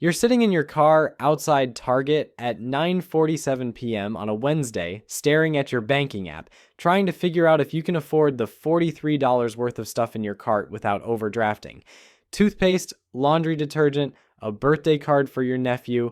You're sitting in your car outside Target at 9:47 p.m. on a Wednesday, staring at your banking app, trying to figure out if you can afford the $43 worth of stuff in your cart without overdrafting. Toothpaste, laundry detergent, a birthday card for your nephew,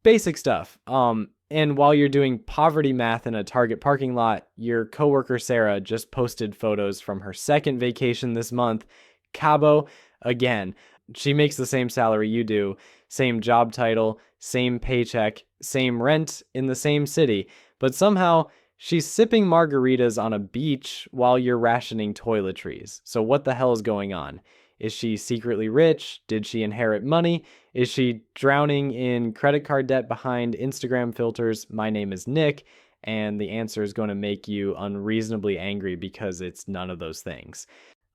basic stuff. And while you're doing poverty math in a Target parking lot, your coworker Sarah just posted photos from her second vacation this month, Cabo again. She makes the same salary you do, same job title, same paycheck, same rent in the same city, but somehow she's sipping margaritas on a beach while you're rationing toiletries. So what the hell is going on? Is she secretly rich? Did she inherit money? Is she drowning in credit card debt behind Instagram filters? My name is Nick, and the answer is going to make you unreasonably angry because it's none of those things.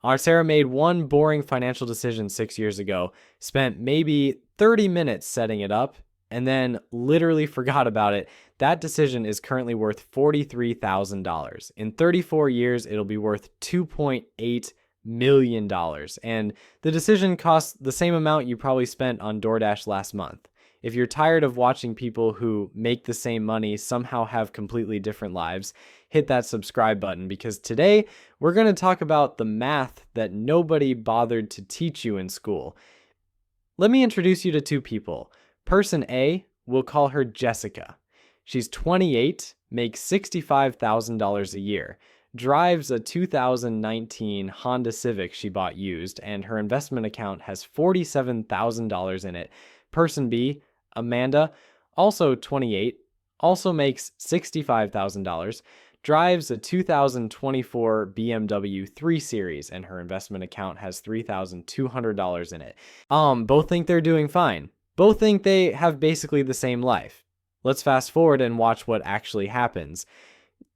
Our Sarah made one boring financial decision 6 years ago, spent maybe 30 minutes setting it up, and then literally forgot about it. That decision is currently worth $43,000. In 34 years, it'll be worth $2.8 million. And the decision costs the same amount you probably spent on DoorDash last month. If you're tired of watching people who make the same money somehow have completely different lives, hit that subscribe button, because today we're going to talk about the math that nobody bothered to teach you in school. Let me introduce you to two people. Person A, we'll call her Jessica. She's 28, makes $65,000 a year, drives a 2019 Honda Civic she bought used, and her investment account has $47,000 in it. Person B, Amanda, also 28, also makes $65,000, drives a 2024 BMW 3 Series, and her investment account has $3,200 in it. Both think they're doing fine. Both think they have basically the same life. Let's fast forward and watch what actually happens.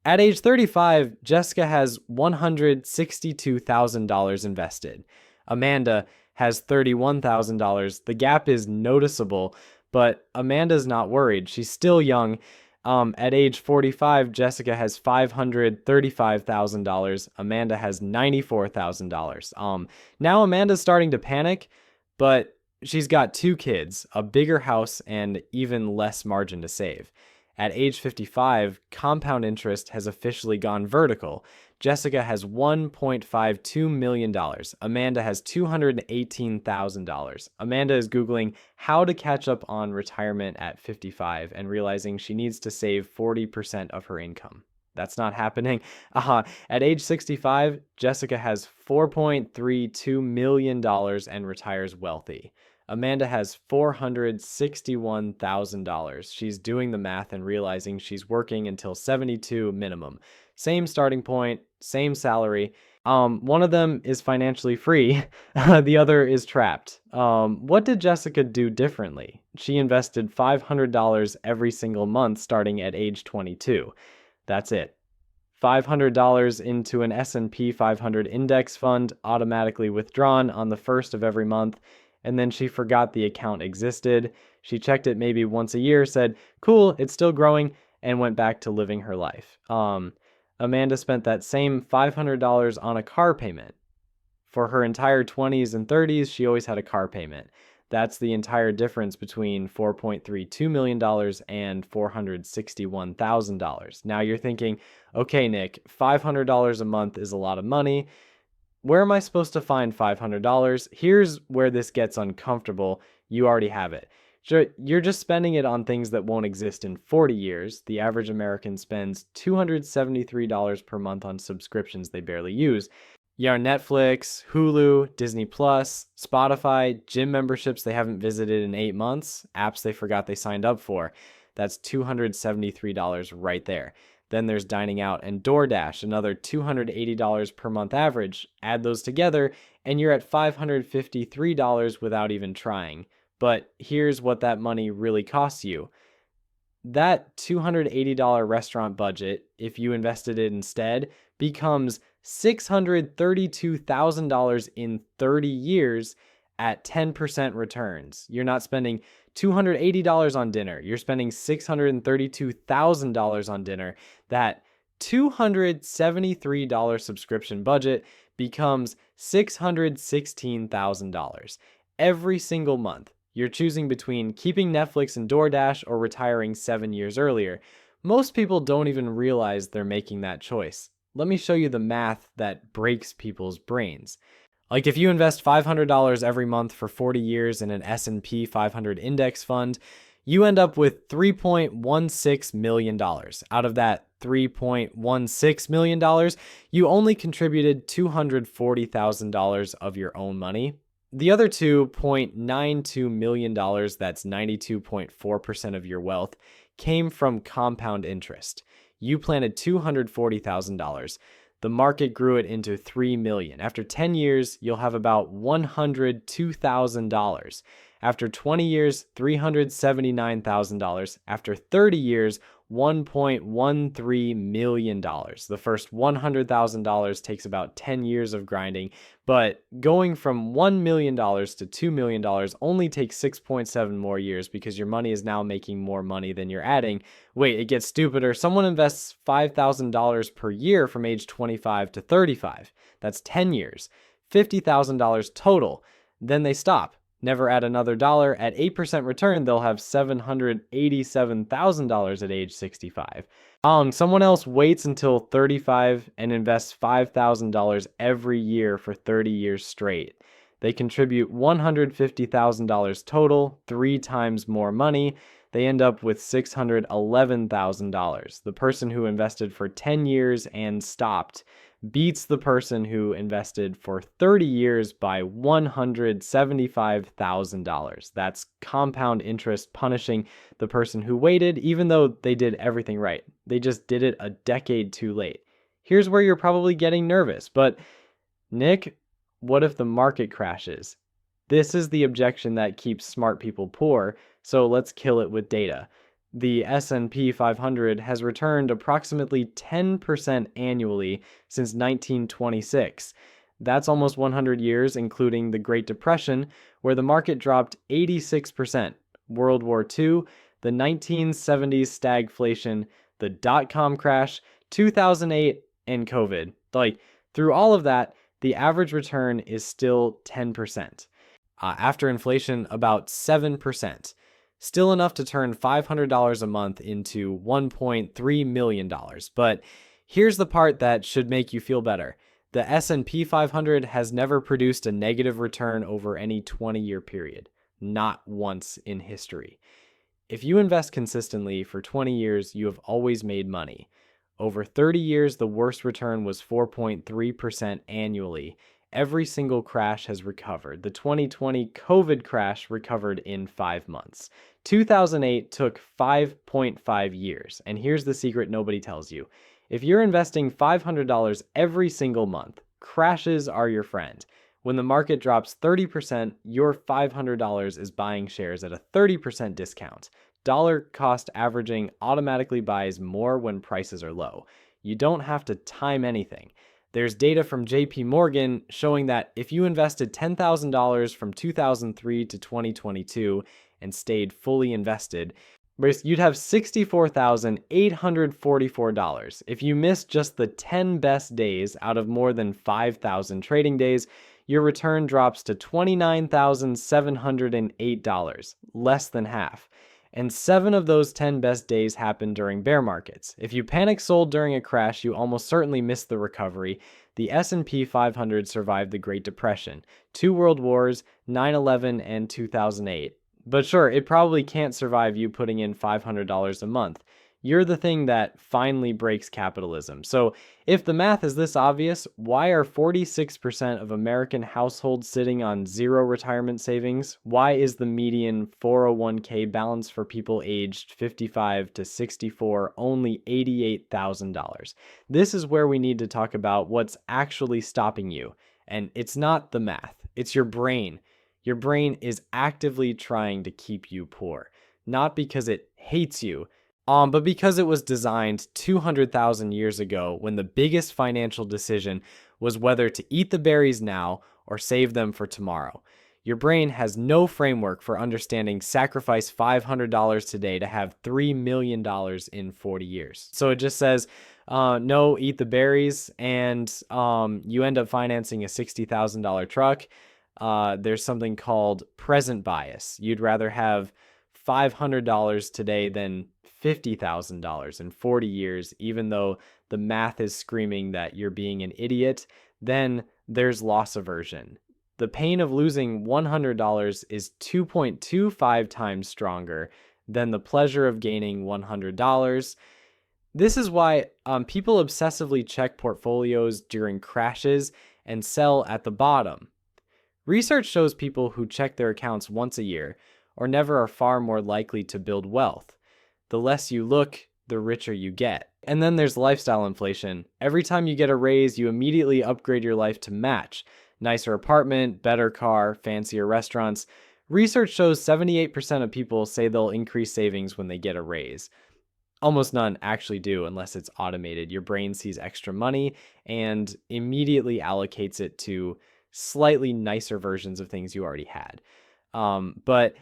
At age 35, Jessica has $162,000 invested. Amanda has $31,000. The gap is noticeable, but Amanda's not worried. She's still young. At age 45, Jessica has $535,000. Amanda has $94,000. Now Amanda's starting to panic, but she's got 2 kids, a bigger house, and even less margin to save. At age 55, compound interest has officially gone vertical. Jessica has $1.52 million. Amanda has $218,000. Amanda is Googling how to catch up on retirement at 55 and realizing she needs to save 40% of her income. That's not happening. At age 65, Jessica has $4.32 million and retires wealthy. Amanda has $461,000. She's doing the math and realizing she's working until 72 minimum. Same starting point, same salary. One of them is financially free. The other is trapped. What did Jessica do differently? She invested $500 every single month starting at age 22. That's it. $500 into an S&P 500 index fund, automatically withdrawn on the first of every month. And then she forgot the account existed. She checked it maybe once a year, said, cool, it's still growing, and went back to living her life. Amanda spent that same $500 on a car payment. For her entire 20s and 30s, she always had a car payment. That's the entire difference between $4.32 million and $461,000. Now you're thinking, okay, Nick, $500 a month is a lot of money. Where am I supposed to find $500? Here's where this gets uncomfortable. You already have it. You're just spending it on things that won't exist in 40 years. The average American spends $273 per month on subscriptions they barely use. Yeah, Netflix, Hulu, Disney Plus, Spotify, gym memberships they haven't visited in 8 months, apps they forgot they signed up for. That's $273 right there. Then there's dining out and DoorDash, another $280 per month average. Add those together, and you're at $553 without even trying. But here's what that money really costs you. That $280 restaurant budget, if you invested it instead, becomes $632,000 in 30 years at 10% returns. You're not spending $280 on dinner. You're spending $632,000 on dinner. That $273 subscription budget becomes $616,000 every single month. You're choosing between keeping Netflix and DoorDash or retiring 7 years earlier. Most people don't even realize they're making that choice. Let me show you the math that breaks people's brains. Like if you invest $500 every month for 40 years in an S&P 500 index fund, you end up with $3.16 million. Out of that $3.16 million, you only contributed $240,000 of your own money. The other $2.92 million, that's 92.4% of your wealth, came from compound interest. You planted $240,000. The market grew it into $3 million. After 10 years, you'll have about $102,000. After 20 years, $379,000. After 30 years, $1.13 million. The first $100,000 takes about 10 years of grinding, but going from $1 million to $2 million only takes 6.7 more years because your money is now making more money than you're adding. Wait, it gets stupider. Someone invests $5,000 per year from age 25 to 35. That's 10 years. $50,000 total. Then they stop. Never add another dollar. At 8% return, they'll have $787,000 at age 65. Someone else waits until 35 and invests $5,000 every year for 30 years straight. They contribute $150,000 total, 3 times more money. They end up with $611,000. The person who invested for 10 years and stopped beats the person who invested for 30 years by $175,000. That's compound interest punishing the person who waited, even though they did everything right. They just did it a decade too late. Here's where you're probably getting nervous, but Nick, what if the market crashes? This is the objection that keeps smart people poor, so let's kill it with data. The S&P 500 has returned approximately 10% annually since 1926. That's almost 100 years, including the Great Depression, where the market dropped 86%, World War II, the 1970s stagflation, the dot-com crash, 2008, and COVID. Through all of that, the average return is still 10%. After inflation, about 7%. Still enough to turn $500 a month into $1.3 million. But here's the part that should make you feel better. The S&P 500 has never produced a negative return over any 20-year period. Not once in history. If you invest consistently for 20 years, you have always made money. Over 30 years, the worst return was 4.3% annually. Every single crash has recovered. The 2020 COVID crash recovered in 5 months. 2008 took 5.5 years. And here's the secret nobody tells you. If you're investing $500 every single month, crashes are your friend. When the market drops 30%, your $500 is buying shares at a 30% discount. Dollar cost averaging automatically buys more when prices are low. You don't have to time anything. There's data from JP Morgan showing that if you invested $10,000 from 2003 to 2022 and stayed fully invested, you'd have $64,844. If you missed just the 10 best days out of more than 5,000 trading days, your return drops to $29,708, less than half. And 7 of those 10 best days happened during bear markets. If you panic sold during a crash, you almost certainly missed the recovery. The S&P 500 survived the Great Depression, 2 world wars, 9/11, and 2008. But sure, it probably can't survive you putting in $500 a month. You're the thing that finally breaks capitalism. So if the math is this obvious, why are 46% of American households sitting on zero retirement savings? Why is the median 401k balance for people aged 55 to 64 only $88,000? This is where we need to talk about what's actually stopping you. And it's not the math, it's your brain. Your brain is actively trying to keep you poor, not because it hates you, but because it was designed 200,000 years ago when the biggest financial decision was whether to eat the berries now or save them for tomorrow. Your brain has no framework for understanding sacrifice $500 today to have $3 million in 40 years. So it just says, no, eat the berries, and you end up financing a $60,000 truck. there's something called present bias. You'd rather have $500 today than $50,000 in 40 years, even though the math is screaming that you're being an idiot. Then there's loss aversion. The pain of losing $100 is 2.25 times stronger than the pleasure of gaining $100. This is why people obsessively check portfolios during crashes and sell at the bottom. Research shows people who check their accounts once a year or never are far more likely to build wealth. The less you look, the richer you get. And then there's lifestyle inflation. Every time you get a raise, you immediately upgrade your life to match. Nicer apartment, better car, fancier restaurants. Research shows 78% of people say they'll increase savings when they get a raise. Almost none actually do unless it's automated. Your brain sees extra money and immediately allocates it to slightly nicer versions of things you already had. But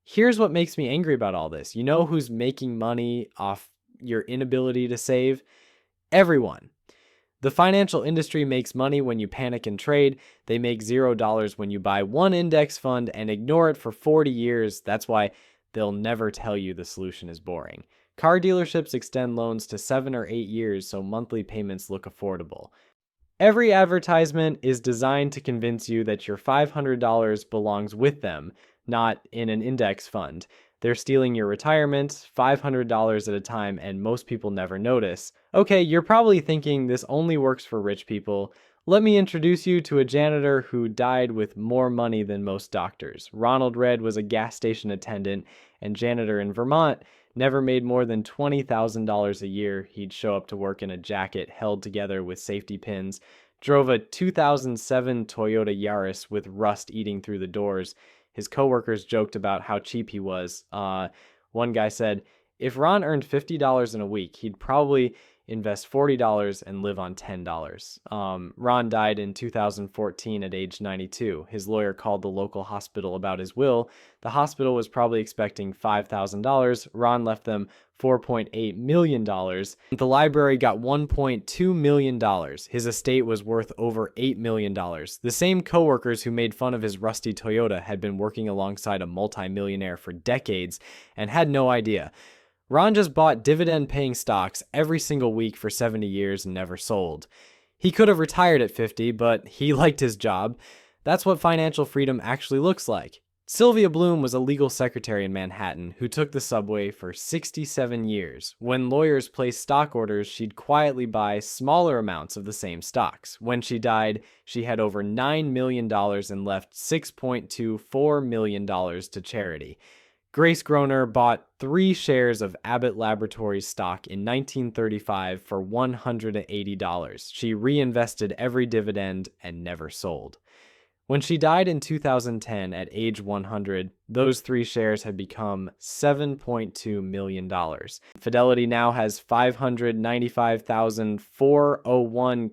here's what makes me angry about all this. You know who's making money off your inability to save? Everyone. The financial industry makes money when you panic and trade. They make $0 when you buy one index fund and ignore it for 40 years. That's why they'll never tell you the solution is boring. Car dealerships extend loans to 7 or 8 years so monthly payments look affordable. Every advertisement is designed to convince you that your $500 belongs with them, not in an index fund. They're stealing your retirement, $500 at a time, and most people never notice. Okay, you're probably thinking this only works for rich people. Let me introduce you to a janitor who died with more money than most doctors. Ronald Red was a gas station attendant and janitor in Vermont. Never made more than $20,000 a year. He'd show up to work in a jacket held together with safety pins. Drove a 2007 Toyota Yaris with rust eating through the doors. His coworkers joked about how cheap he was. One guy said, if Ron earned $50 in a week, he'd probably invest $40 and live on $10. Ron died in 2014 at age 92. His lawyer called the local hospital about his will. The hospital was probably expecting $5,000. Ron left them $4.8 million. The library got $1.2 million. His estate was worth over $8 million. The same coworkers who made fun of his rusty Toyota had been working alongside a multimillionaire for decades and had no idea. Ron just bought dividend-paying stocks every single week for 70 years and never sold. He could have retired at 50, but he liked his job. That's what financial freedom actually looks like. Sylvia Bloom was a legal secretary in Manhattan who took the subway for 67 years. When lawyers placed stock orders, she'd quietly buy smaller amounts of the same stocks. When she died, she had over $9 million and left $6.24 million to charity. Grace Groner bought 3 shares of Abbott Laboratories stock in 1935 for $180. She reinvested every dividend and never sold. When she died in 2010 at age 100, those 3 shares had become $7.2 million. Fidelity now has 595,401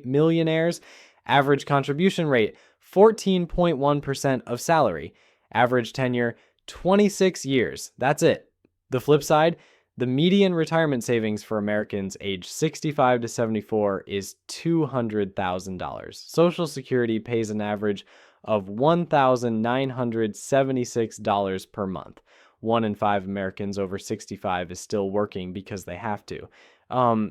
millionaires. Average contribution rate, 14.1% of salary. Average tenure, 26 years. That's it. The flip side, the median retirement savings for Americans aged 65 to 74 is $200,000. Social Security pays an average of $1,976 per month. 1 in 5 Americans over 65 is still working because they have to.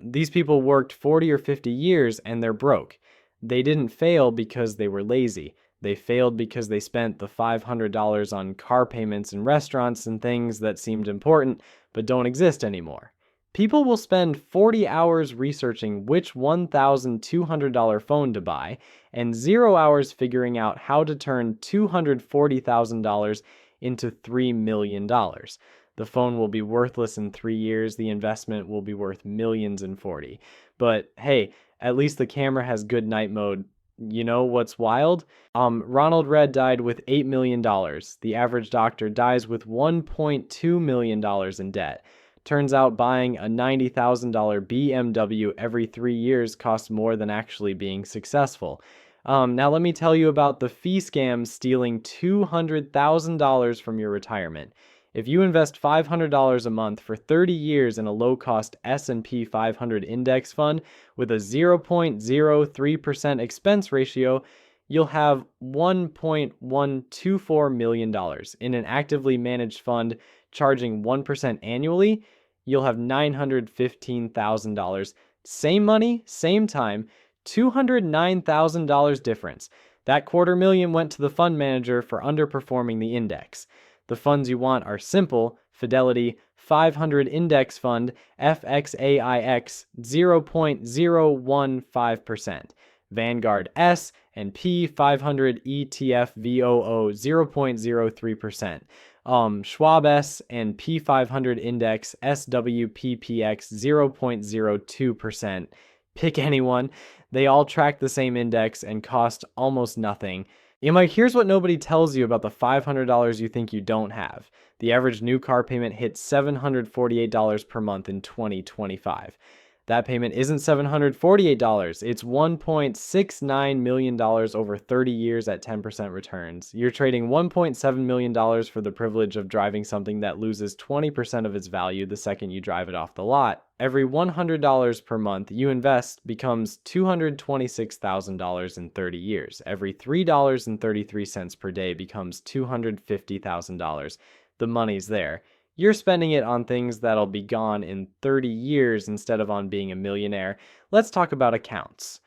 These people worked 40 or 50 years and they're broke. They didn't fail because they were lazy. They failed because they spent the $500 on car payments and restaurants and things that seemed important but don't exist anymore. People will spend 40 hours researching which $1,200 phone to buy and 0 hours figuring out how to turn $240,000 into $3 million. The phone will be worthless in 3 years. The investment will be worth millions in 40. But hey, at least the camera has good night mode. You know what's wild? Ronald Red died with $8 million. The average doctor dies with $1.2 million in debt. Turns out buying a $90,000 BMW every 3 years costs more than actually being successful. Now let me tell you about the fee scam stealing $200,000 from your retirement. If you invest $500 a month for 30 years in a low-cost S&P 500 index fund with a 0.03% expense ratio, you'll have $1.124 million. In an actively managed fund charging 1% annually, you'll have $915,000. Same money, same time, $209,000 difference. That $250,000 went to the fund manager for underperforming the index. The funds you want are simple: Fidelity 500 Index Fund, FXAIX 0.015%. Vanguard S&P 500 ETF VOO 0.03%. Schwab S&P 500 Index SWPPX 0.02%. Pick anyone. They all track the same index and cost almost nothing. Here's what nobody tells you about the $500 you think you don't have. The average new car payment hit $748 per month in 2025. That payment isn't $748. It's $1.69 million over 30 years at 10% returns. You're trading $1.7 million for the privilege of driving something that loses 20% of its value the second you drive it off the lot. Every $100 per month you invest becomes $226,000 in 30 years. Every $3.33 per day becomes $250,000. The money's there. You're spending it on things that'll be gone in 30 years instead of on being a millionaire. Let's talk about accounts.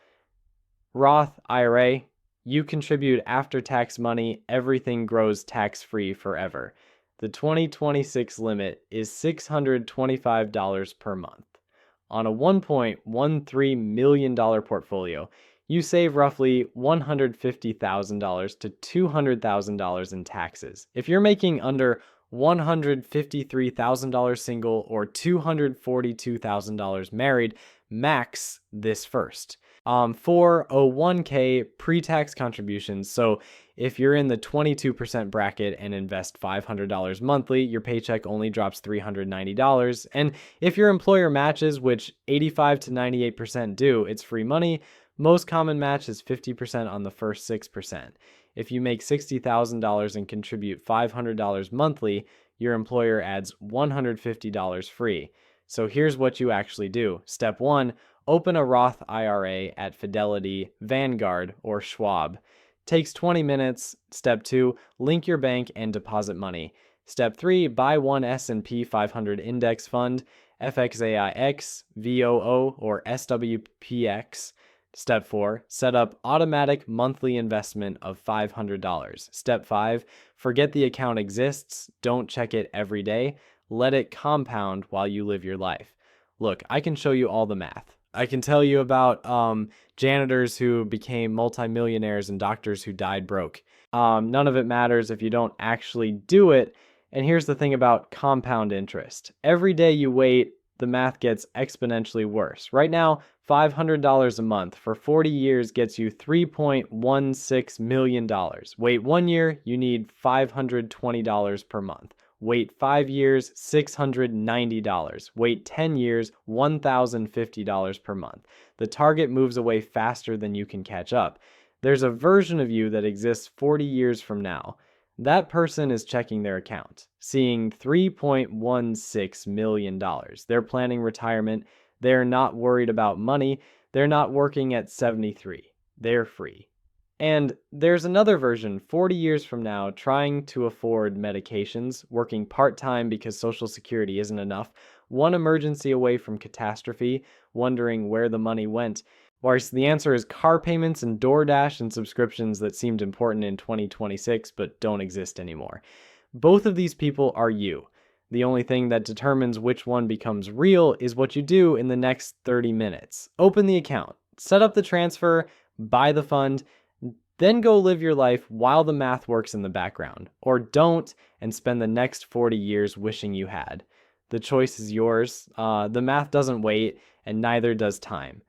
Roth IRA, you contribute after-tax money, everything grows tax-free forever. The 2026 limit is $625 per month. On a $1.13 million portfolio, you save roughly $150,000 to $200,000 in taxes. If you're making under $153,000 single or $242,000 married, max this first. 401k pre-tax contributions. So if you're in the 22% bracket and invest $500 monthly, your paycheck only drops $390. And if your employer matches, which 85 to 98% do, it's free money. Most common match is 50% on the first 6%. If you make $60,000 and contribute $500 monthly, your employer adds $150 free. So here's what you actually do. Step 1, open a Roth IRA at Fidelity, Vanguard, or Schwab. Takes 20 minutes. Step 2, link your bank and deposit money. Step 3, buy one S&P 500 index fund, FXAIX, VOO, or SWPX. Step 4, set up automatic monthly investment of $500. Step 5, forget the account exists. Don't check it every day. Let it compound while you live your life. Look, I can show you all the math. I can tell you about janitors who became multimillionaires and doctors who died broke. None of it matters if you don't actually do it. And here's the thing about compound interest. Every day you wait, the math gets exponentially worse. Right now, $500 a month for 40 years gets you $3.16 million. Wait 1 year, you need $520 per month. Wait 5 years, $690. Wait 10 years, $1,050 per month. The target moves away faster than you can catch up. There's a version of you that exists 40 years from now. That person is checking their account, seeing $3.16 million. They're planning retirement. They're not worried about money. They're not working at 73. They're free. And there's another version 40 years from now trying to afford medications, working part-time because Social Security isn't enough, one emergency away from catastrophe, wondering where the money went. Whilst the answer is car payments and DoorDash and subscriptions that seemed important in 2026 but don't exist anymore. Both of these people are you. The only thing that determines which one becomes real is what you do in the next 30 minutes. Open the account, set up the transfer, buy the fund, then go live your life while the math works in the background. Or don't and spend the next 40 years wishing you had. The choice is yours. The math doesn't wait, and neither does time.